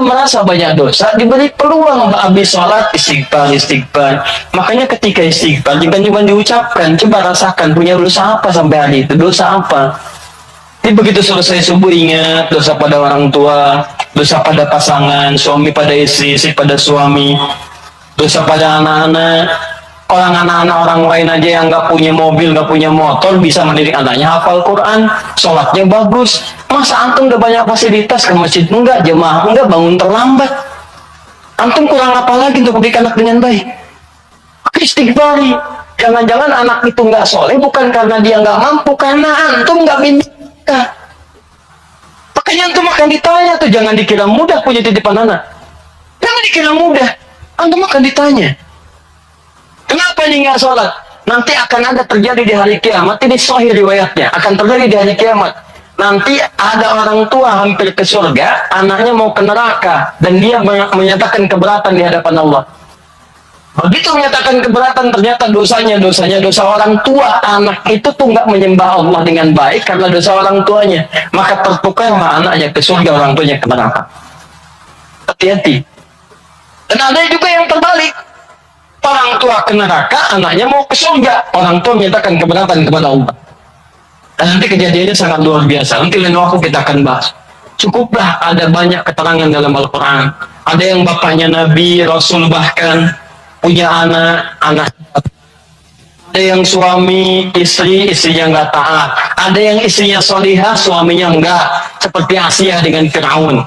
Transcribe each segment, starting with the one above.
merasa banyak dosa, diberi peluang habis sholat istighfar. Makanya ketika istighfar cuma diucapkan, coba rasakan punya dosa apa sampai hari itu, dosa apa. Jadi begitu selesai subuh ingat dosa pada orang tua, dosa pada pasangan, suami pada istri, istri pada suami, dosa pada anak-anak. Orang lain aja yang nggak punya mobil, nggak punya motor bisa mendidik anaknya hafal Quran, sholatnya bagus. Masa antum udah banyak fasilitas ke masjid enggak, jemaah enggak, bangun terlambat. Antum kurang apa lagi untuk mendidik anak dengan baik? Istighfari. Jangan-jangan anak itu nggak soleh bukan karena dia nggak mampu, karena antum nggak minta. Makanya antum akan ditanya tuh, jangan dikira mudah punya titipan anak. Jangan dikira mudah, antum akan ditanya. Kenapa ini nggak sholat? Nanti akan ada terjadi di hari kiamat. Ini sahih riwayatnya. Akan terjadi di hari kiamat. Nanti ada orang tua hampir ke surga, anaknya mau ke neraka, dan dia menyatakan keberatan di hadapan Allah. Begitu menyatakan keberatan, ternyata dosanya dosa orang tua. Anak itu tuh nggak menyembah Allah dengan baik karena dosa orang tuanya. Maka tertukarlah anaknya ke surga, orang tuanya ke neraka. Hati-hati. Dan ada juga yang terbalik. Orang tua ke neraka, anaknya mau ke surga. Orang tua menyatakan keberatan kepada Allah. Dan nanti kejadiannya sangat luar biasa. Nanti lain waktu kita akan bahas. Cukuplah ada banyak keterangan dalam Al-Quran. Ada yang bapaknya Nabi, Rasul bahkan punya anak. Ada yang suami, istrinya nggak taat. Ada yang istrinya solihah, suaminya enggak. Seperti Asia dengan Fir'aun.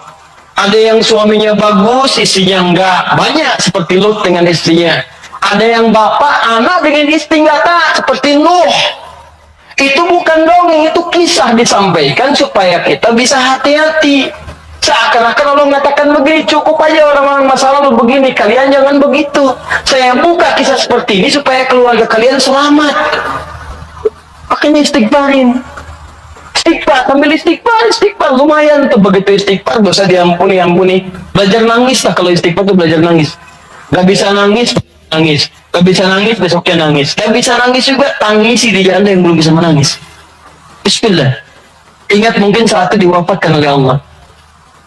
Ada yang suaminya bagus, istrinya enggak. Banyak seperti Lut dengan istrinya. Ada yang bapak, anak dengan istri nggak taat, seperti Nuh. Itu bukan dongeng, itu kisah disampaikan supaya kita bisa hati-hati. Seakan-akan Allah mengatakan begini, cukup aja orang-orang masa lalu begini, kalian jangan begitu. Saya buka kisah seperti ini supaya keluarga kalian selamat. Makanya istighfarin. Istighfar, sambil istighfar, lumayan tuh begitu istighfar, dosa ampuni. Belajar nangis lah kalau istighfar tuh belajar nangis. Gak bisa nangis, gak bisa nangis, besoknya nangis. Gak bisa nangis juga, tangisi di anda yang belum bisa menangis. Bismillah. Ingat mungkin saat itu diwafatkan oleh Allah.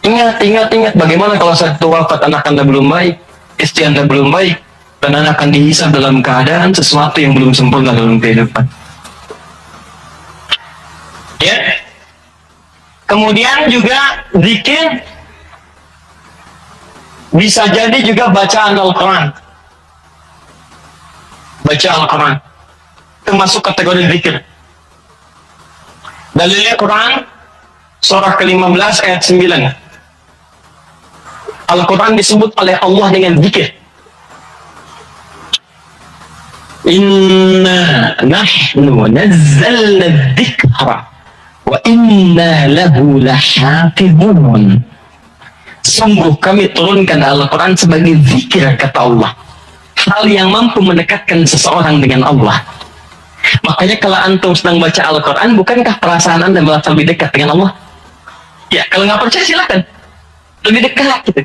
Ingat bagaimana kalau saat itu wafat anak anda belum baik, istri anda belum baik, dan anak akan dihisab dalam keadaan sesuatu yang belum sempurna dalam kehidupan. Ya. Kemudian juga zikir bisa jadi juga bacaan Al-Quran. Baca Al-Quran termasuk kategori zikir. Dalilnya Quran surah ke-15 ayat 9. Al-Quran disebut oleh Allah dengan zikir. Inna nahnu nazzalna dzikra wa inna lahu lahafizun. Sungguh kami turunkan Al-Quran sebagai zikir, kata Allah. Hal yang mampu mendekatkan seseorang dengan Allah. Makanya kalau antum sedang baca Al-Quran, bukankah perasaan anda merasa lebih dekat dengan Allah? Ya, kalau nggak percaya silakan. Lebih dekat gitu.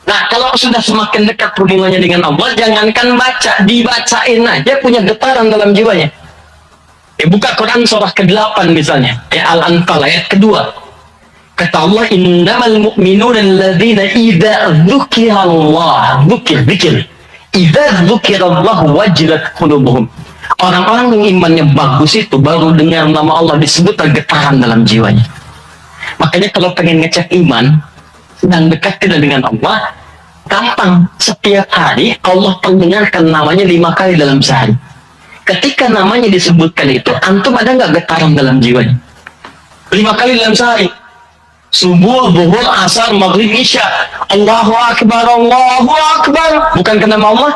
Nah, kalau sudah semakin dekat hubungannya dengan Allah, jangankan baca, dibacain aja punya getaran dalam jiwanya. Ya, buka Quran surah ke-8 misalnya, ya Al-Anfal ayat kedua. Kata Allah, innamal mu'minuna alladzina idza dzukirallah, dzikir. Idza dzukirallah wajilat qulubuhum. Orang-orang yang imannya bagus itu baru dengar nama Allah disebut tergetaran dalam jiwanya. Makanya kalau pengen ngecek iman, sedang dekat tidak dengan Allah, gampang. Setiap hari Allah perdengarkan namanya 5 kali dalam sehari. Ketika namanya disebutkan itu, antum ada nggak getaran dalam jiwanya? 5 kali dalam sehari. Subuh, zuhur, asar, maghrib, isya. Allahu Akbar, Allahu Akbar. Bukan ke nama Allah?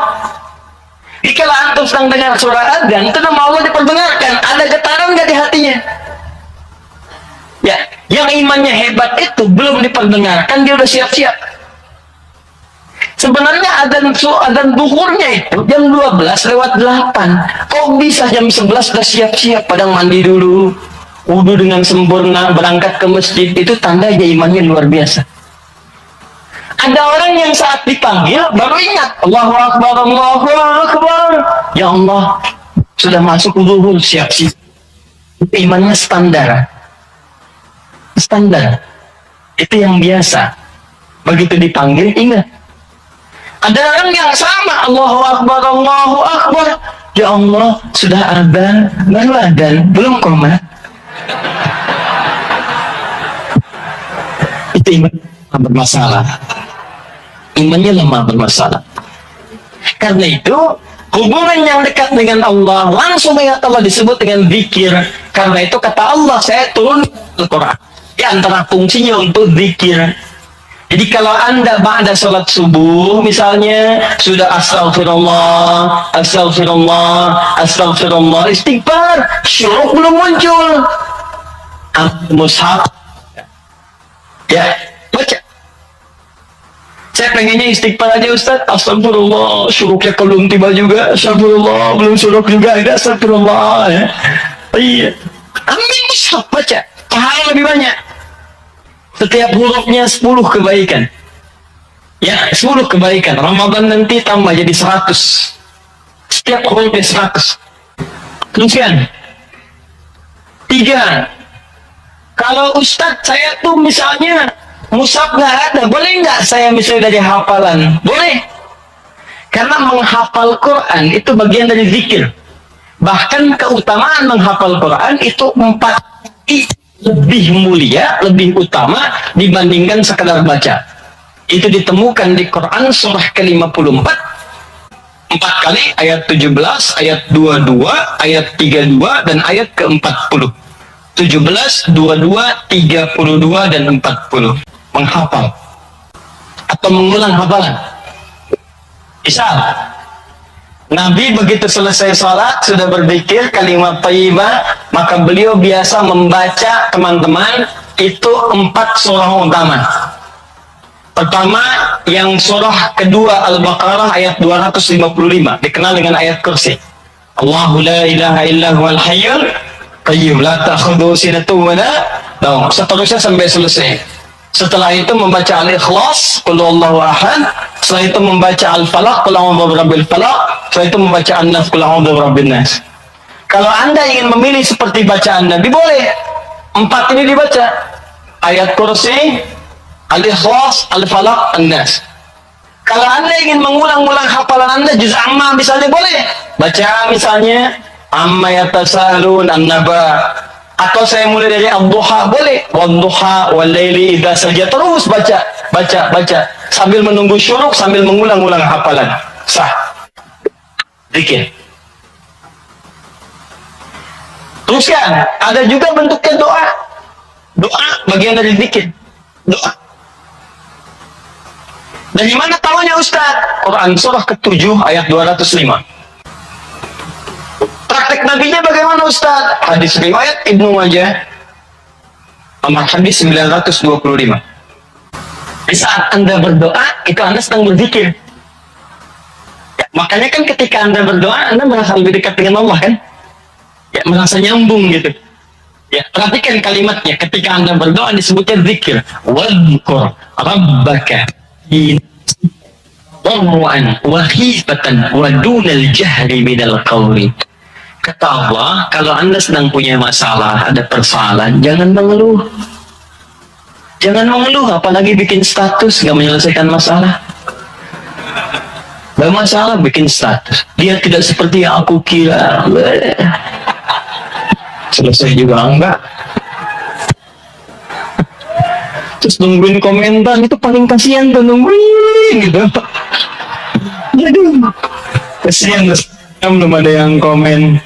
Jika antum sedang dengar suara adzan, itu nama Allah diperdengarkan. Ada getaran nggak di hatinya? Ya, yang imannya hebat itu belum diperdengarkan, dia udah siap-siap. Sebenarnya adzan zuhurnya itu jam 12:08. Kok bisa jam 11 udah siap-siap, padang mandi dulu, wudu dengan sempurna, berangkat ke masjid? Itu tandanya imannya luar biasa. Ada orang yang saat dipanggil baru ingat, Allahu Akbar, Allahu Akbar. Ya Allah, sudah masuk zuhur, siap-siap. Imannya standar. Itu yang biasa. Begitu dipanggil, ingat. Ada orang yang sama, Allahu Akbar, Allahu Akbar. Ya Allah, sudah adzan, baru adzan, belum qomat. Itu iman bermasalah. Imannya lemah bermasalah. Karena itu, hubungan yang dekat dengan Allah, langsung dengan Allah disebut dengan zikir. Karena itu kata Allah, saya turun Al-Quran. Di antara fungsinya untuk zikir. Jadi kalau Anda ba'da salat subuh misalnya sudah astagfirullah, astagfirullah, astagfirullah, istighfar, syuruk belum muncul. Mushaf. Ya, baca. Saya pengennya istighfar aja Ustaz, astagfirullah, syuruknya belum tiba juga, astagfirullah, belum syuruk juga, ada astagfirullah ya. Iya. Ambil mushaf, baca. Pahala lebih banyak. Setiap hurufnya 10 kebaikan. Ya, 10 kebaikan. Ramadan nanti tambah jadi 100. Setiap hurufnya 100. Teruskan. 3. Kalau Ustadz saya tuh misalnya mushaf nggak ada, boleh nggak saya misalnya dari hafalan? Boleh. Karena menghafal Quran itu bagian dari zikir. Bahkan keutamaan menghafal Quran itu 4 lebih mulia, lebih utama dibandingkan sekadar baca. Itu ditemukan di Quran surah ke-54 4 kali, ayat 17, ayat 22, ayat 32, dan ayat ke-40. 17, 22, 32, dan 40. Menghafal atau mengulang hafalan. Misal Nabi begitu selesai sholat, sudah berzikir kalimat thayyibah, maka beliau biasa membaca, teman-teman, itu 4 surah utama. Pertama, yang surah kedua Al-Baqarah ayat 255, dikenal dengan ayat kursi. Allahu la ilaha illa huwal hayyul qayyum la ta'khudhuhu sinatun wa la nawm. Seterusnya sampai selesai. Setelah itu membaca Al-Ikhlas, Qul huwallahu ahad. Setelah itu membaca Al-Falaq, Qul a'udzu birabbil falaq. Setelah itu membaca An-Nas, Qul a'udzu birabbin nas. Kalau Anda ingin memilih seperti bacaan Nabi, boleh. 4 ini dibaca. Ayat kursi, Al-Ikhlas, Al-Falaq, An-Nas. Kalau Anda ingin mengulang-ulang hafalan Anda, juz amma misalnya, boleh. Baca misalnya Amma yatasaalun an-naba. Atau saya mulai dari ad-duha, boleh. Wad-duha wal-laili idza saja, terus baca, baca sambil menunggu syuruk, sambil mengulang-ulang hafalan. Sah. Zikir. Teruskan, ada juga bentuknya doa. Doa bagian dari zikir. Doa. Dari mana tahunya Ustaz? Quran surah ke-7 ayat 205. Praktek nabinya bagaimana Ustaz? Hadis riwayat Ibnu Majah, nomor hadis 925. Di saat Anda berdoa, itu Anda sedang berzikir. Ya, makanya kan ketika Anda berdoa, Anda merasa lebih dekat dengan Allah kan? Ya, merasa nyambung gitu. Ya, perhatikan kalimatnya. Ketika Anda berdoa disebutnya zikir. Wadhkur rabbaka darwan wa khifatan wa dunal jahri minal qawli. Kata Allah, kalau Anda sedang punya masalah, ada persoalan, jangan mengeluh. Jangan mengeluh, apalagi bikin status, gak menyelesaikan masalah. Gak masalah bikin status. Dia tidak seperti yang aku kira. Selesai juga enggak. Terus nungguin komentar, itu paling kasihan tuh, nungguin gitu. Aduh, kasihan, belum ada yang komen.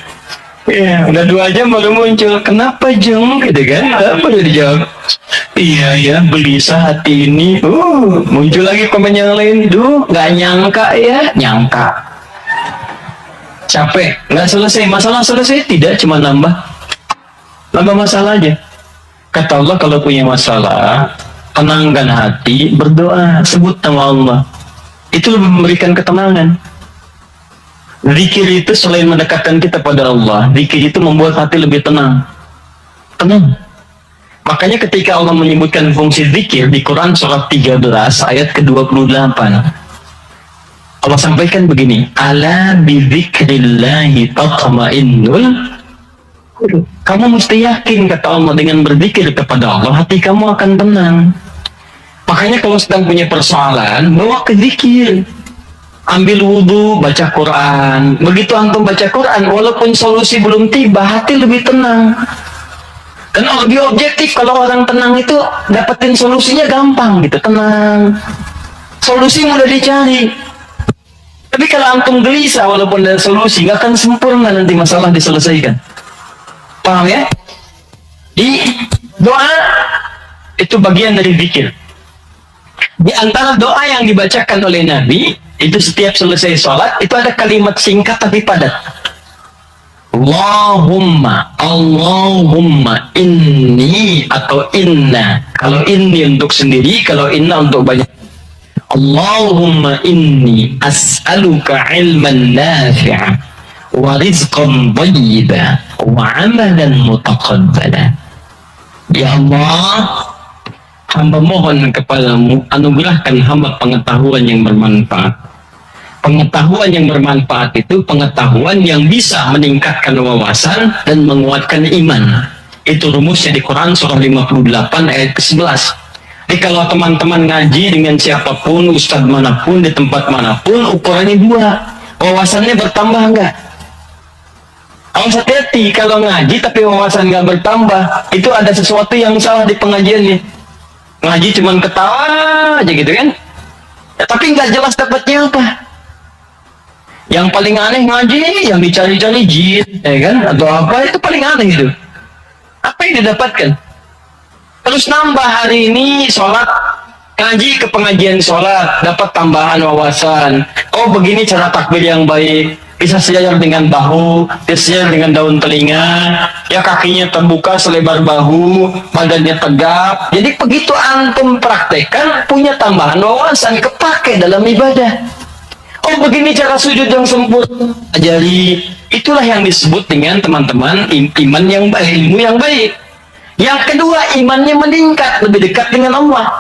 Ya, udah 2 jam baru muncul. Kenapa Jung? Gitu kan? Apa udah dijawab? Iya ya, Belisa hati ini. Muncul lagi komen yang lain. Duh, nggak nyangka ya. Nyangka. Capek. Nggak selesai. Masalah selesai? Tidak, cuma nambah masalah aja. Kata Allah, kalau punya masalah, tenangkan hati, berdoa, sebut nama Allah. Itu lebih memberikan ketenangan. Zikir itu selain mendekatkan kita pada Allah, zikir itu membuat hati lebih tenang. Tenang. Makanya ketika Allah menyebutkan fungsi zikir di Quran surah 13 ayat ke-28, Allah sampaikan begini, ala bidzikrillahi tatma'innul qulub. Kamu mesti yakin, kata Allah, dengan berzikir kepada Allah, hati kamu akan tenang. Makanya kalau sedang punya persoalan, bawa ke zikir. Ambil wudhu, baca Quran. Begitu antum baca Quran, walaupun solusi belum tiba, hati lebih tenang. Dan lebih objektif, kalau orang tenang itu dapetin solusinya gampang gitu, tenang. Solusi mudah dicari. Tapi kalau antum gelisah, walaupun ada solusi, nggak akan sempurna nanti masalah diselesaikan. Paham ya? Di doa itu bagian dari zikir. Di antara doa yang dibacakan oleh Nabi, itu setiap selesai sholat, itu ada kalimat singkat tapi padat. Allahumma inni atau inna. Kalau inni untuk sendiri, kalau inna untuk banyak. Allahumma inni as'aluka ilman nafi'a wa rizqan thayyiba wa amalan mutaqabbala. Ya Allah, hamba mohon kepadamu, anugerahkan hamba pengetahuan yang bermanfaat. Pengetahuan yang bermanfaat itu pengetahuan yang bisa meningkatkan wawasan dan menguatkan iman. Itu rumusnya di Quran surah 58 ayat ke-11. Jadi kalau teman-teman ngaji dengan siapapun, ustadz manapun, di tempat manapun, ukurannya dua. Wawasannya bertambah enggak? Awas hati-hati, kalau ngaji tapi wawasan enggak bertambah, itu ada sesuatu yang salah di pengajiannya. Ngaji cuman ketawa aja gitu kan? Ya, tapi nggak jelas dapatnya apa. Yang paling aneh ngaji, yang dicari-cari jin, ya kan? Atau apa, itu paling aneh itu. Apa yang didapatkan? Terus nambah hari ini sholat, ngaji ke pengajian sholat, dapat tambahan wawasan. Oh begini cara takbir yang baik. Bisa sejajar dengan bahu, bisa sejajar dengan daun telinga, ya kakinya terbuka selebar bahu, badannya tegap. Jadi begitu antum praktekkan, punya tambahan wawasan, kepake dalam ibadah. Oh begini cara sujud yang sempurna, ajari. Itulah yang disebut dengan teman-teman iman yang baik, ilmu yang baik. Yang kedua, imannya meningkat, lebih dekat dengan Allah.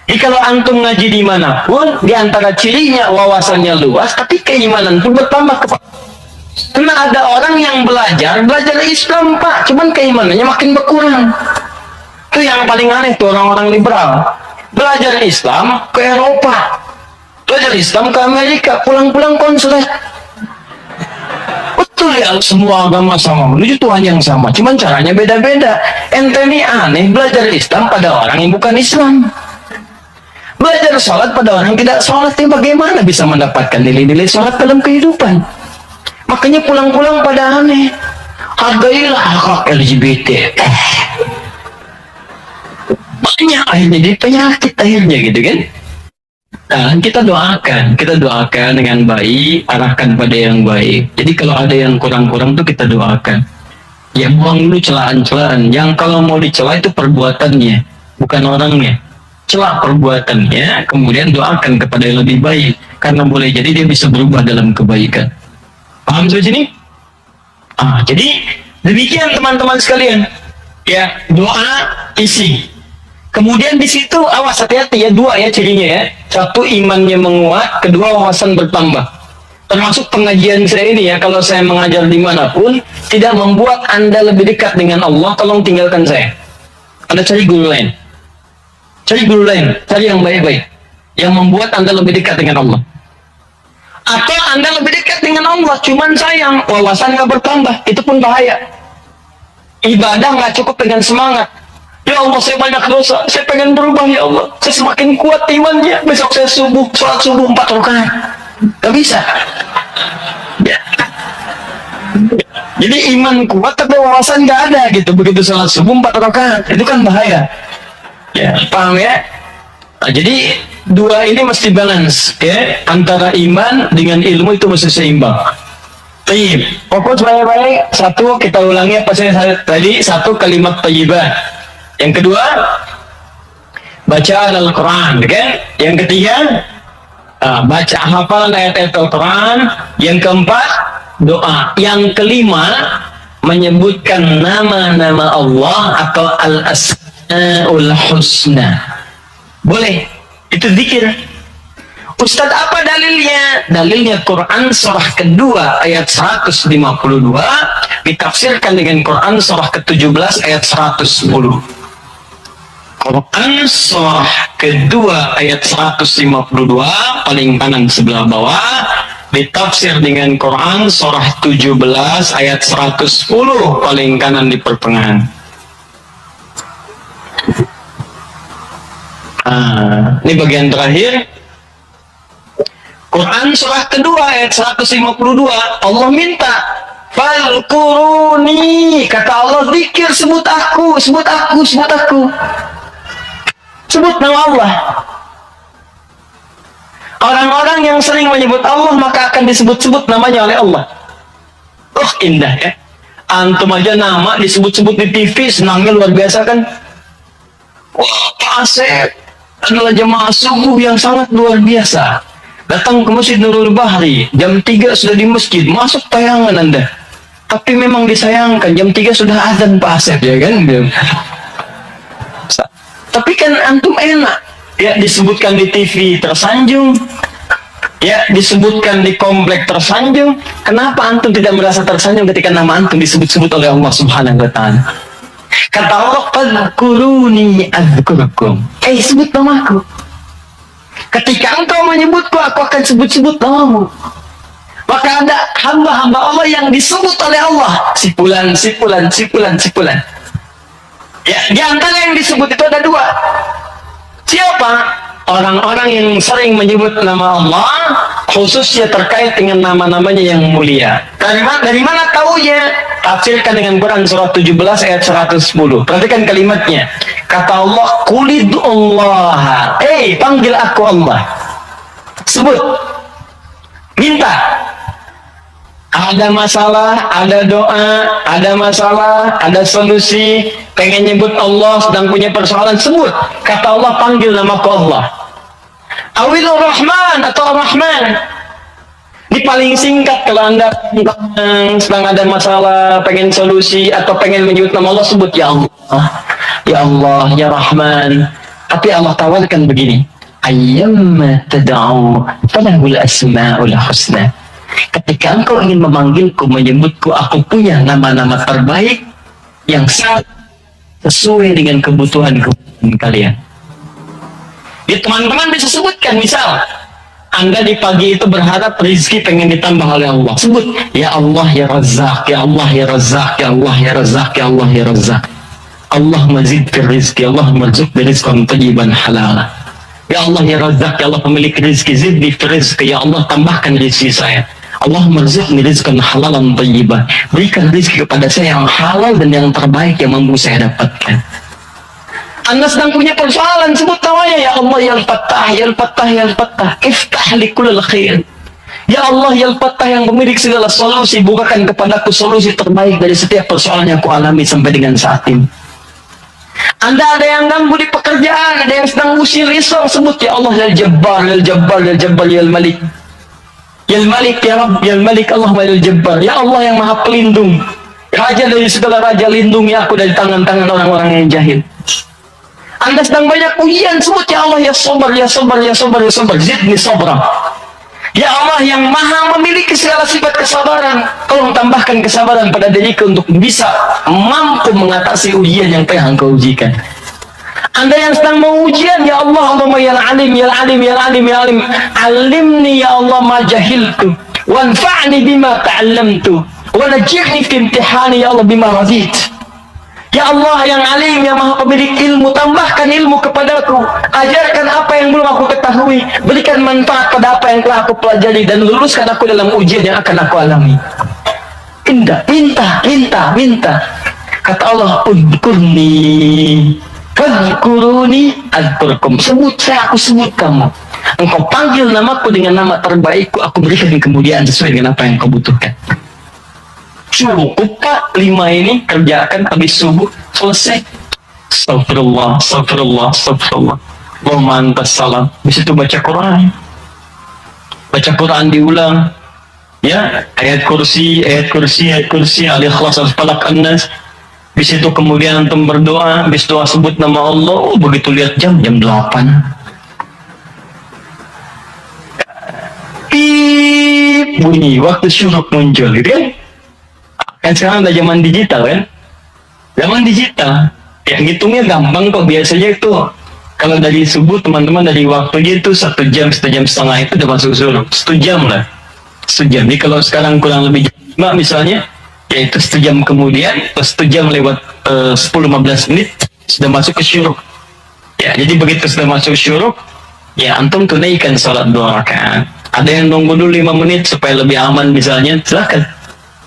Jadi kalau antum ngaji dimanapun, di antara cirinya wawasannya luas, tapi keimanan pun bertambah. Karena ada orang yang belajar Islam Pak, cuman keimanannya makin berkurang. Itu yang paling aneh tuh orang-orang liberal. Belajar Islam ke Eropa, belajar Islam ke Amerika, pulang-pulang konslet. Betul ya, semua agama sama, menuju Tuhan yang sama, cuman caranya beda-beda. Ente ini aneh, belajar Islam pada orang yang bukan Islam. Belajar sholat pada orang yang tidak sholat, bagaimana bisa mendapatkan nilai-nilai sholat dalam kehidupan? Makanya pulang-pulang pada aneh. Hargailah hak LGBT. Banyak akhirnya jadi penyakit akhirnya gitu kan. Dan kita doakan dengan baik, arahkan pada yang baik. Jadi kalau ada yang kurang-kurang tuh kita doakan. Ya buang dulu celaan-celaan. Yang kalau mau dicela itu perbuatannya, bukan orangnya. Celak perbuatannya, kemudian doakan kepada yang lebih baik. Karena boleh jadi dia bisa berubah dalam kebaikan. Paham sampai sini? Jadi demikian teman-teman sekalian. Ya, doa isi. Kemudian di situ awas hati-hati ya, dua ya cirinya ya. Satu, imannya menguat, kedua wawasan bertambah. Termasuk pengajian saya ini ya, kalau saya mengajar dimanapun, tidak membuat Anda lebih dekat dengan Allah, tolong tinggalkan saya. Anda cari guru lain. Cari guru lain, cari yang baik-baik. Yang membuat Anda lebih dekat dengan Allah. Atau Anda lebih dekat dengan Allah, cuman sayang, wawasan nggak bertambah, itu pun bahaya. Ibadah nggak cukup dengan semangat. Ya Allah, saya banyak dosa, saya pengen berubah ya Allah. Saya semakin kuat imannya, besok saya sholat subuh 4 rakaat. Gak bisa. Ya. Jadi iman kuat tapi wawasan gak ada gitu. Begitu sholat subuh 4 rakaat, itu kan bahaya. Ya, paham ya? Nah, jadi dua ini mesti balance ya, antara iman dengan ilmu itu mesti seimbang. Tayyib. Fokus baik-baik. Satu, kita ulangi apa saya tadi, satu kalimat tayyibah. Yang kedua, baca Al-Quran, kan? Yang ketiga, baca hafalan ayat-ayat Al-Quran. Yang keempat, doa. Yang kelima, menyebutkan nama-nama Allah atau Al-Asma'ul Husna. Boleh, itu zikir. Ustadz, apa dalilnya? Dalilnya Quran surah kedua ayat 152 ditafsirkan dengan Quran surah ke-17 ayat 110. Quran surah kedua ayat 152 paling kanan sebelah bawah, ditafsir dengan Quran surah 17 ayat 110 paling kanan di pertengahan. Ini bagian terakhir. Quran surah kedua ayat 152, Allah minta, "Falkuruni," kata Allah, zikir, sebut aku, sebut aku, sebut aku. Sebut nama Allah. Orang-orang yang sering menyebut Allah maka akan disebut-sebut namanya oleh Allah. Oh, indah ya. Antum aja nama disebut-sebut di TV, senangnya luar biasa kan? Wah, Pak Asep adalah jemaah subuh yang sangat luar biasa. Datang ke Masjid Nurul Bahri, jam 3 sudah di masjid, masuk tayangan Anda. Tapi memang disayangkan, jam 3 sudah azan Pak Asep, ya kan? Tapi kan antum enak, ya disebutkan di TV tersanjung, ya disebutkan di komplek tersanjung. Kenapa antum tidak merasa tersanjung ketika nama antum disebut-sebut oleh Allah Subhanahu wa Ta'ala? Kata Allah, "Fadkuruni adzkurkum." Sebut namaku. Ketika engkau menyebutku, aku akan sebut-sebut namamu. Maka ada hamba-hamba Allah yang disebut oleh Allah, si fulan, si fulan, si fulan, si fulan. Ya, di antara yang disebut itu ada dua. Siapa? Orang-orang yang sering menyebut nama Allah, khususnya terkait dengan nama-namanya yang mulia. Dari mana taunya? Tafsirkan dengan Quran surah 17 ayat 110. Perhatikan kalimatnya. Kata Allah, "Qulidullah." Panggil aku Allah. Sebut. Minta. Ada masalah, ada doa, ada masalah, ada solusi, pengen nyebut Allah, sedang punya persoalan, sebut. Kata Allah, panggil namaku Allah. Awilur Rahman atau Ar-Rahman. Ini paling singkat kalau Anda sedang ada masalah, pengen solusi, atau pengen menyebut nama Allah, sebut ya Allah. Ya Allah, ya Rahman. Tapi Allah tawarkan begini, ayyamma tad'u falahul asma'ul husna. Ketika engkau ingin memanggilku, menyebutku, aku punya nama-nama terbaik yang sangat sesuai dengan kebutuhan kalian. Ya, teman-teman bisa sebutkan, misal Anda di pagi itu berharap rezeki pengen ditambah oleh Allah, sebut ya Allah ya Razzaq, ya Allah ya Razzaq, ya Allah ya Razzaq, ya Allah ya Razzaq. Allahumma zid fil rizqi, Allahumma rzuqni rizqan thayyiban halala. Ya Allah ya Razzaq, ya Allah pemilik rezeki, zidni fil rizqi, ya Allah tambahkan rezeki saya. Allahumma rzuqni rizqan halalan thayyiban, berikan rezeki kepada saya yang halal dan yang terbaik yang mampu saya dapatkan. Anda sedang punya persoalan, sebut namanya, ya Allah ya Al-Fattah, ya Al-Fattah, ya Al-Fattah, iftah li kullil khair. Ya Allah ya Al-Fattah yang pemilik segala solusi, bukakan kepadaku solusi terbaik dari setiap persoalan yang aku alami sampai dengan saat ini. Anda ada yang ganggu di pekerjaan, ada yang sedang usir risau, sebut ya Allah ya Jabbar, ya Jabbar, ya Jabbar, ya Malik. Ya Malik, ya Rabb, ya Malik, Allah ya Jabbar. Ya Allah yang Maha Pelindung, Raja dari segala raja, lindungi aku dari tangan-tangan orang-orang yang jahil. Anda sedang banyak ujian, sebut ya Allah ya Sabar, ya Sabar, ya Sabar, ya Sabar, zidni sabra. Ya Allah yang Maha memiliki segala sifat kesabaran, tolong tambahkan kesabaran pada diriku untuk bisa mampu mengatasi ujian yang tengah engkau ujikan. Anda yang sedang mau ujian, ya Allah, Allahumma ya Alim, ya Alim, ya Alim, ya Alim, alimni ya Allah ma jahiltu, wanfa'ni bima ta'allamtu, wa najihni fi imtihani ya Allah bima radit. Ya Allah yang Alim, yang Maha pemilik ilmu, tambahkan ilmu kepadaku, ajarkan apa yang belum aku ketahui, berikan manfaat pada apa yang telah aku pelajari, dan luluskan aku dalam ujian yang akan aku alami. Indah, minta, minta, minta. Kata Allah, udkurni fadkuruni adzkurkum. Sebut saya, aku sebut kamu. Engkau panggil namaku dengan nama terbaikku, aku berikan kemuliaan sesuai dengan apa yang kau butuhkan. Cukup Pak, 5 ini kerjakan habis subuh, selesai. Astagfirullah, astagfirullah, astagfirullah. Allahumma antas salam. Habis itu baca Quran. Baca Quran diulang. Ya, ayat kursi, ayat kursi, ayat kursi, al-ikhlas, al-falaq, an-nas. Habis itu kemudian antum berdoa, habis doa sebut nama Allah. Begitu lihat jam 8. Pip, bunyi, waktu syuruk muncul, gitu kan? Kan sekarang udah zaman digital kan? Zaman digital. Ya ngitungnya gampang kok, biasanya itu kalau dari subuh teman-teman dari waktunya itu 1 jam 1 jam setengah itu udah masuk zuhur, 1 jam lah, 1 jam. Jadi kalau sekarang kurang lebih jam 5 misalnya, yaitu 1 jam kemudian, 1 jam lewat 10-15 menit sudah masuk ke syuruk. Ya, jadi begitu sudah masuk syuruk, ya antum tunaikan sholat 2 rakaat. Ada yang nunggu dulu 5 menit supaya lebih aman misalnya, silahkan,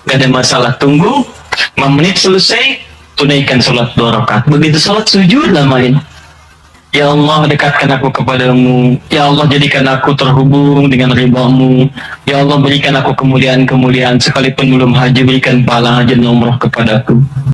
gak ada masalah. Tunggu 5 menit selesai, tunaikan sholat 2 rakaat. Begitu sholat sujud lah main. Ya Allah, dekatkan aku kepadamu. Ya Allah, jadikan aku terhubung dengan ridhamu. Ya Allah, berikan aku kemuliaan-kemuliaan. Sekalipun belum haji, berikan pahala haji dan umrah kepadaku.